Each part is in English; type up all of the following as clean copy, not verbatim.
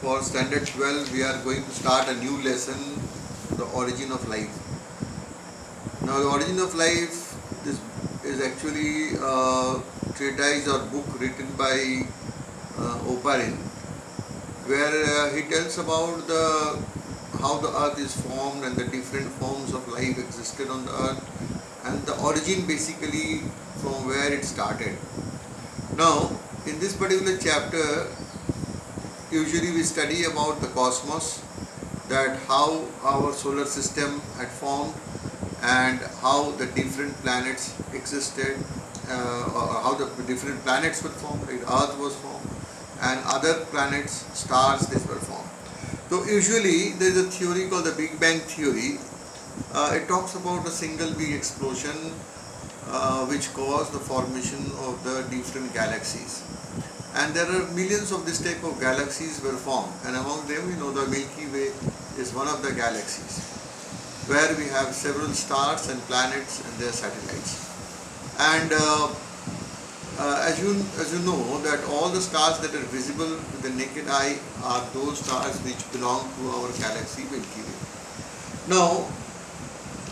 for standard 12 we are going to start a new lesson, the origin of life. Now the origin of life is actually a treatise or book written by Oparin, where he tells about how the earth is formed and the different forms of life existed on the earth and the origin basically from where it started. Now in this particular chapter usually we study about the cosmos, that how our solar system had formed and how the different planets existed, or how the different planets were formed, like Earth was formed and other planets, stars, these were formed. So usually there is a theory called the Big Bang theory. It talks about a single big explosion which caused the formation of the different galaxies. And there are millions of this type of galaxies were formed, and among them, the Milky Way is one of the galaxies, where we have several stars and planets and their satellites. And as you know that all the stars that are visible with the naked eye are those stars which belong to our galaxy Milky Way. Now,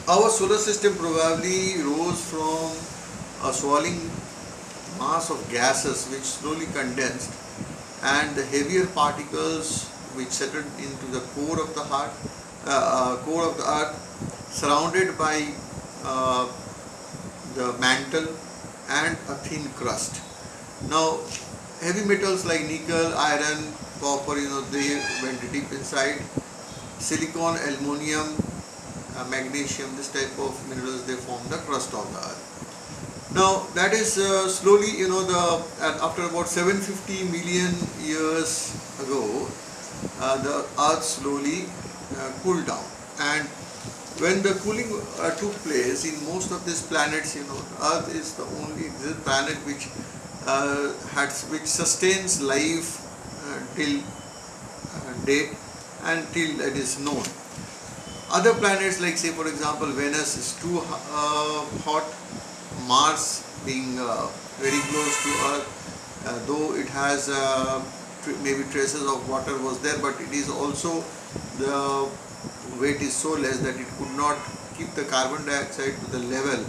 our solar system probably rose from a swirling mass of gases which slowly condensed, and the heavier particles which settled into the core of the earth, surrounded by the mantle and a thin crust. Now heavy metals like nickel, iron, copper, they went deep inside. Silicon, aluminum, magnesium, this type of minerals, they form the crust of the earth. Now that is slowly, after about 750 million years ago, the earth slowly cooled down, and when the cooling took place in most of these planets, earth is the only planet which sustains life till date and till it is known. Other planets, like say for example Venus, is too hot. Mars being very close to Earth, though it has maybe traces of water was there, but it is also, the weight is so less that it could not keep the carbon dioxide to the level,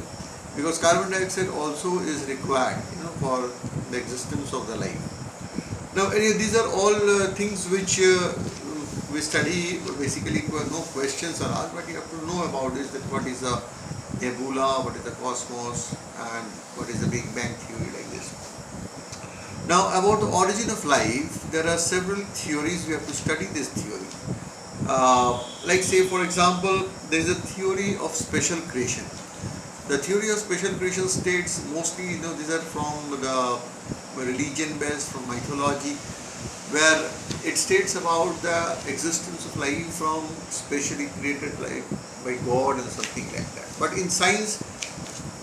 because carbon dioxide also is required for the existence of the life. Now these are all things which we study. Basically no questions are asked, but you have to know about this, that what is a nebula, what is the cosmos, and what is the Big Bang theory, like this. Now about the origin of life, there are several theories. We have to study this theory. Like say for example, there is a theory of special creation. The theory of special creation states mostly, these are from the religion based, from mythology, where it states about the existence of life from specially created life by God and something like that. But in science,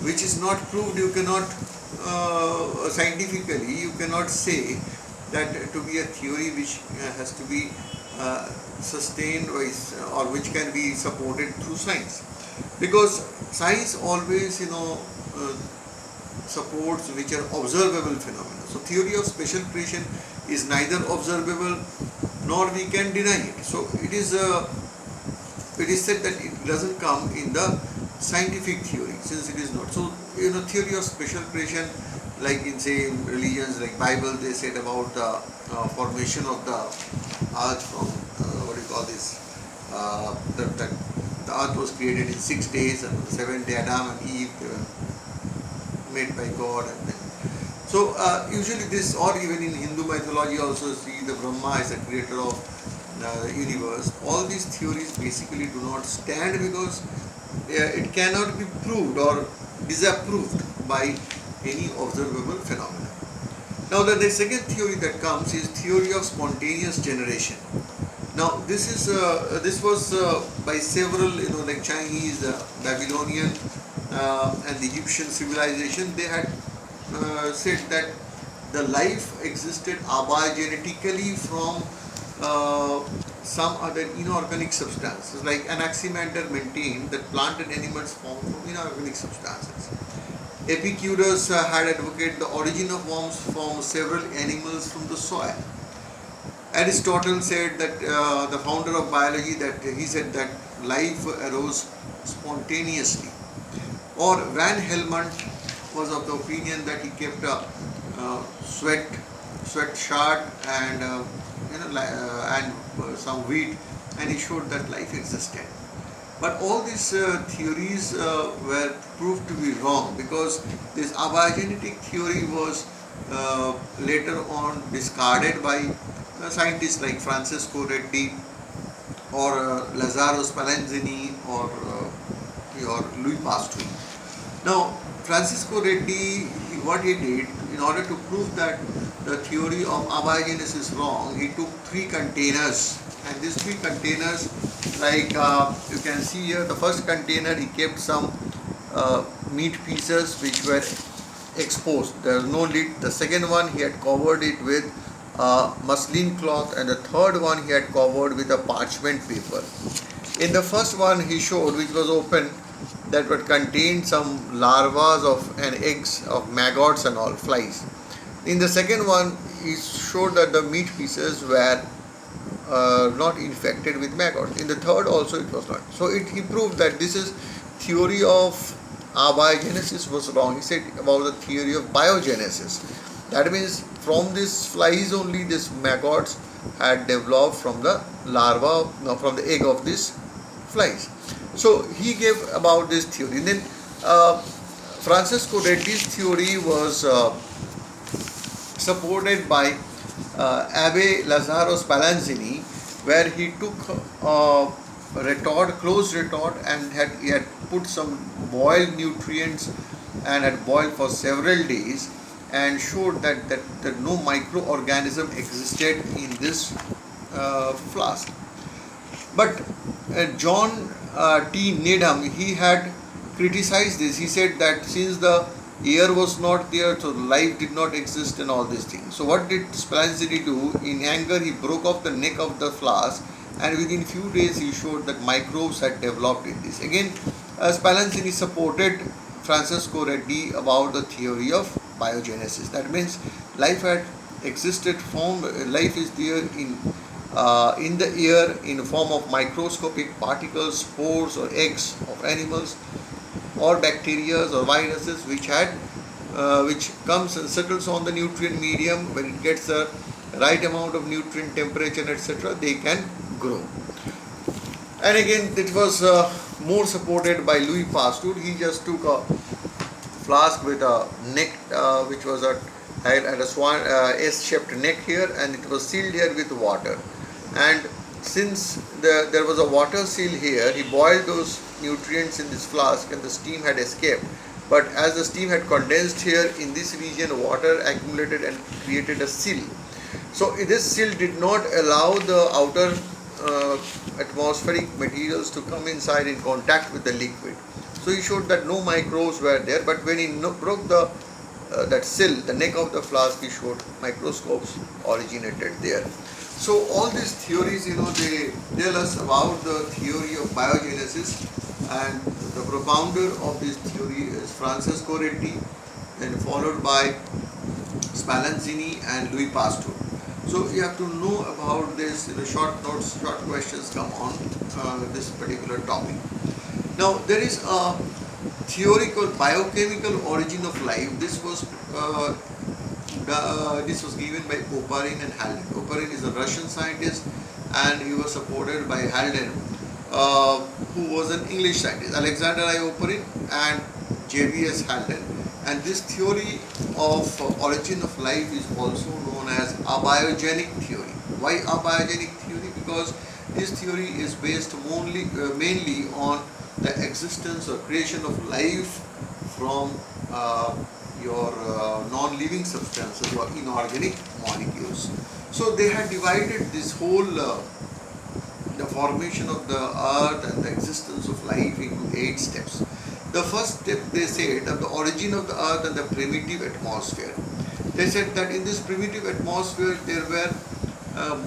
which is not proved, you cannot scientifically you cannot say that to be a theory which has to be sustained or which can be supported through science, because science always supports which are observable phenomena. So theory of special creation is neither observable nor we can deny it. So it is said that it doesn't come in the scientific theory, since it is not. So theory of special creation, like in say in religions like Bible, they said about the formation of the earth from what do you call this? The earth was created in 6 days, and on the 7th day Adam and Eve, they were made by God. And then, so usually this, or even in Hindu mythology also see the Brahma as the creator of the universe. All these theories basically do not stand, because it cannot be proved or disapproved by any observable phenomena. Now the second theory that comes is theory of spontaneous generation. Now this was by several like Chinese, Babylonian and the Egyptian civilization. They had said that the life existed abigenetically from some other inorganic substances. Like Anaximander maintained that plant and animals form from inorganic substances. Epicurus had advocated the origin of worms from several animals from the soil. Aristotle said that the founder of biology, that he said that life arose spontaneously. Or Van Helmont was of the opinion that he kept a sweat shard and some wheat, and he showed that life existed. But all these theories were proved to be wrong, because this abigenetic theory was later on discarded by scientists like Francesco Redi or Lazzaro Spallanzani or Louis Pasteur. Now, Francisco Redi, what he did, in order to prove that the theory of abiogenesis is wrong, he took 3 containers, and these 3 containers, like you can see here, the first container he kept some meat pieces which were exposed. There was no lid. The second one he had covered it with muslin cloth, and the third one he had covered with a parchment paper. In the first one he showed, which was open, that would contain some larvae of and eggs of maggots and all, flies. In the second one he showed that the meat pieces were not infected with maggots. In the third also it was not. So he proved that this is theory of abiogenesis was wrong. He said about the theory of biogenesis. That means from these flies only this maggots had developed from the larva, from the egg of these flies. So he gave about this theory. Then Francesco Redi's theory was supported by Abbe Lazzaro Spallanzani, where he took closed retort, and he had put some boiled nutrients and had boiled for several days, and showed that no microorganism existed in this flask. But John T. Needham, he had criticized this. He said that since the air was not there, so life did not exist and all these things. So what did Spallanzani do? In anger, he broke off the neck of the flask, and within few days he showed that microbes had developed in this. Again, Spallanzani supported Francesco Redi about the theory of biogenesis. That means life had existed, life is there in the air in the form of microscopic particles, spores or eggs of animals, or bacteria or viruses which comes and settles on the nutrient medium. When it gets the right amount of nutrient, temperature, etc., they can grow. And again, it was more supported by Louis Pasteur. He just took a flask with a neck which was had a swan S-shaped neck here, and it was sealed here with water. And since there was a water seal here, he boiled those nutrients in this flask, and the steam had escaped. But as the steam had condensed here in this region, water accumulated and created a seal. So this seal did not allow the outer atmospheric materials to come inside in contact with the liquid. So he showed that no microbes were there. But when he broke that seal, the neck of the flask, he showed microscopes originated there. So all these theories, they tell us about the theory of biogenesis, and the propounder of this theory is Francesco Redi, and followed by Spallanzani and Louis Pasteur. So you have to know about this. Short notes, short questions come on this particular topic. Now there is a theory called biochemical origin of life. This was given by Oparin and Haldane. Oparin is a Russian scientist, and he was supported by Haldane, who was an English scientist, Alexander I. Oparin and J.B.S. Haldane. And this theory of origin of life is also known as abiogenic theory. Why abiogenic theory? Because this theory is based mainly on the existence or creation of life from your non-living substances or inorganic molecules. So they had divided this whole the formation of the earth and the existence of life into 8 steps. The first step, they said, of the origin of the earth and the primitive atmosphere. They said that in this primitive atmosphere there were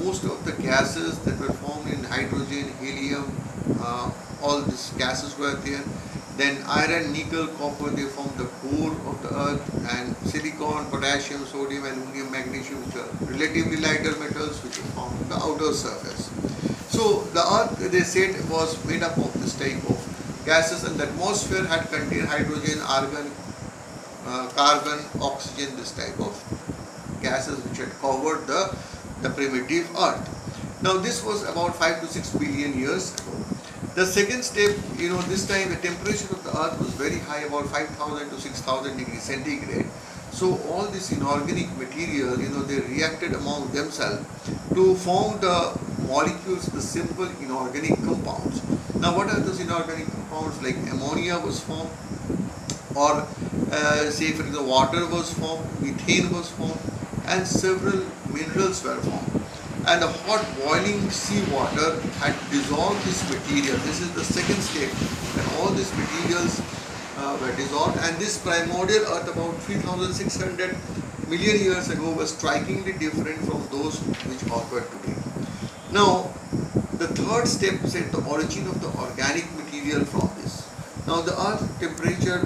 most of the gases that were formed in hydrogen, helium, all these gases were there. Then iron, nickel, copper, they form the core of the earth, and silicon, potassium, sodium, aluminum, magnesium, which are relatively lighter metals, which form the outer surface. So the earth, they said, was made up of this type of gases, and the atmosphere had contained hydrogen, argon, carbon, oxygen, this type of gases which had covered the primitive earth. Now this was about 5 to 6 billion years ago. The second step, this time the temperature of the earth was very high, about 5000 to 6000 degrees centigrade. So all this inorganic material, they reacted among themselves to form the molecules, the simple inorganic compounds. Now what are those inorganic compounds? Like ammonia was formed, or say for example water was formed, methane was formed, and several minerals were formed. And the hot boiling seawater had dissolved this material. This is the second step, and all these materials were dissolved, and this primordial earth about 3600 million years ago was strikingly different from those which occur today. Now the third step said the origin of the organic material from this. Now the earth temperature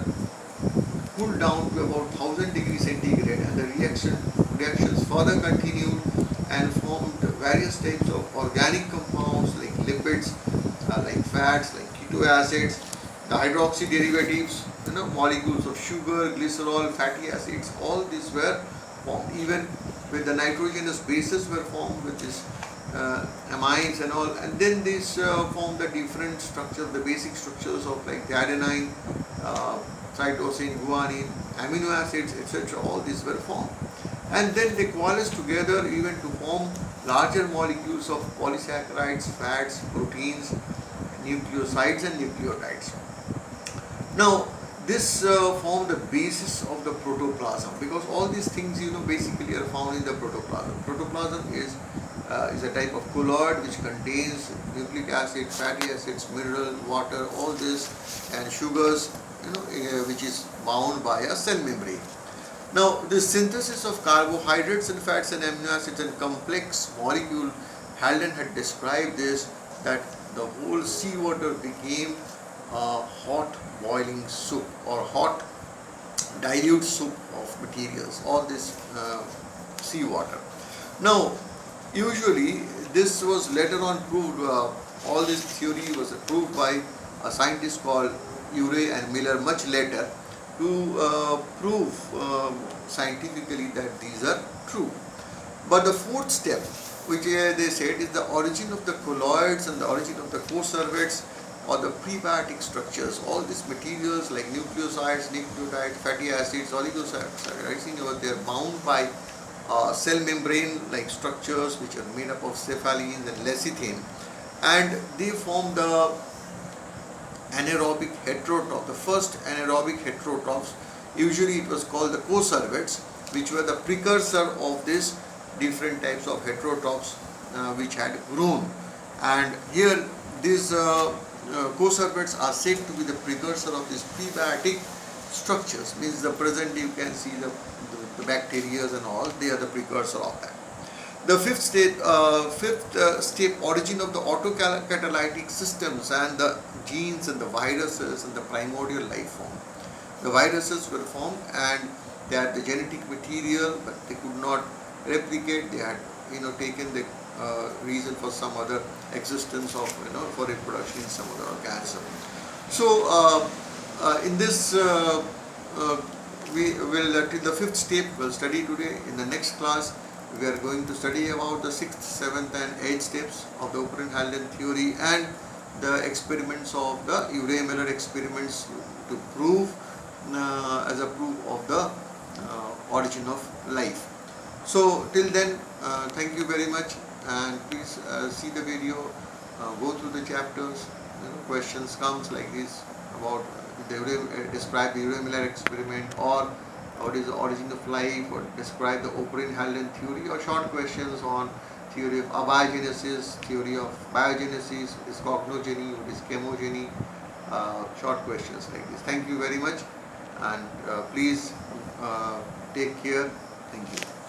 cooled down to about 1000 degrees centigrade, and the reactions further continued and formed various types of organic compounds like lipids, like fats, like keto acids, the hydroxy derivatives, molecules of sugar, glycerol, fatty acids. All these were formed. Even with the nitrogenous bases were formed, which is amines and all. And then these formed the different structures, the basic structures of like the adenine, cytosine, guanine, amino acids, etc. All these were formed. And then they coalesce together even to form larger molecules of polysaccharides, fats, proteins, nucleosides and nucleotides. Now this formed the basis of the protoplasm, because all these things basically are found in the protoplasm. Protoplasm is a type of colloid which contains nucleic acid, fatty acids, mineral, water, all this, and sugars, which is bound by a cell membrane. Now, the synthesis of carbohydrates and fats and amino acids and complex molecule, Haldane had described this, that the whole seawater became a hot boiling soup or hot dilute soup of materials, all this seawater. Now, usually this was later on proved, all this theory was proved by a scientist called Urey and Miller much later, to prove scientifically that these are true. But the fourth step, which they said is the origin of the colloids and the origin of the coservates or the prebiotic structures. All these materials like nucleosides, nucleotides, fatty acids, oligosaccharides, they are bound by cell membrane like structures which are made up of cephalins and lecithin, and they form the anaerobic heterotrophs, the first anaerobic heterotrophs. Usually it was called the coservates, which were the precursor of these different types of heterotrophs which had grown. And here these coservates are said to be the precursor of these prebiotic structures. Means the present you can see the bacteria and all, they are the precursor of that. The fifth step, origin of the autocatalytic systems and the genes and the viruses and the primordial life form. The viruses were formed and they had the genetic material, but they could not replicate. They had taken the reason for some other existence of for reproduction in some other organism. So in this we will till the fifth step we'll study today. In the next class we are going to study about the 6th, 7th and 8th steps of the O'Brien-Haldane theory and the experiments of the Urey-Miller experiments to prove as a proof of the origin of life. So till then, thank you very much, and please see the video, go through the chapters. Questions comes like this about describe the Urey-Miller experiment, or what is the origin of life, or describe the O'Brien-Haldane theory, or short questions on theory of abiogenesis, theory of biogenesis, what is cosmogeny, what is chemogeny, short questions like this. Thank you very much, and please take care. Thank you.